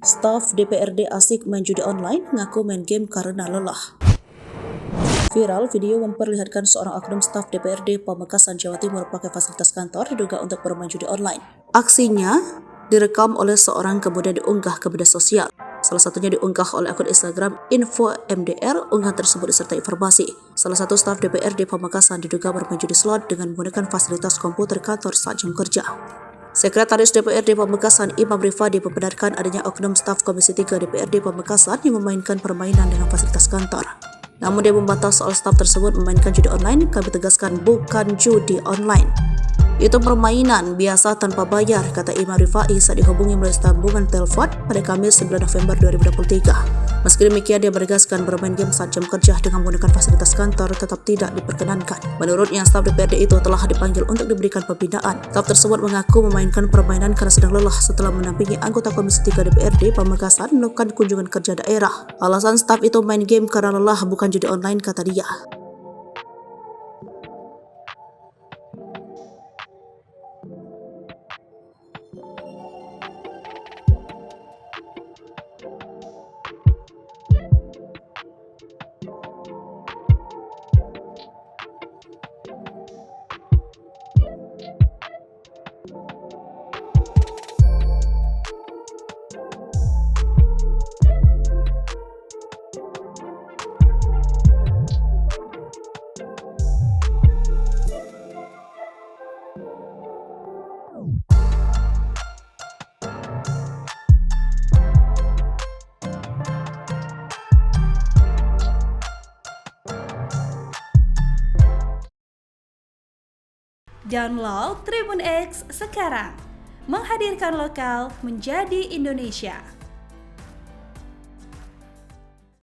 Staf DPRD asik main judi online, ngaku main game karena lelah. Viral video memperlihatkan seorang oknum staf DPRD Pamekasan, Jawa Timur pakai fasilitas kantor diduga untuk bermain judi online. Aksinya direkam oleh seorang kemudian diunggah ke media sosial. Salah satunya diunggah oleh akun Instagram Info MDR. Unggahan tersebut disertai informasi. Salah satu staf DPRD Pamekasan diduga bermain judi slot dengan menggunakan fasilitas komputer kantor saat jam kerja. Sekretaris DPRD Pamekasan Imam Rifadi membenarkan adanya oknum staf Komisi 3 DPRD Pamekasan yang memainkan permainan dengan fasilitas kantor. Namun dia membantah soal staf tersebut memainkan judi online. Kami tegaskan bukan judi online. Itu permainan biasa tanpa bayar, kata Imam Rifai saat dihubungi melalui sambungan telepon pada Kamis 9 November 2023. Meski demikian, dia menegaskan bermain game saat jam kerja dengan menggunakan fasilitas kantor tetap tidak diperkenankan. Menurutnya, staf DPRD itu telah dipanggil untuk diberikan pembinaan. Staf tersebut mengaku memainkan permainan karena sedang lelah setelah mendampingi anggota Komisi 3 DPRD Pamekasan melakukan kunjungan kerja daerah. Alasan staf itu main game karena lelah, bukan judi online, kata dia. Download Tribun X sekarang, menghadirkan lokal menjadi Indonesia.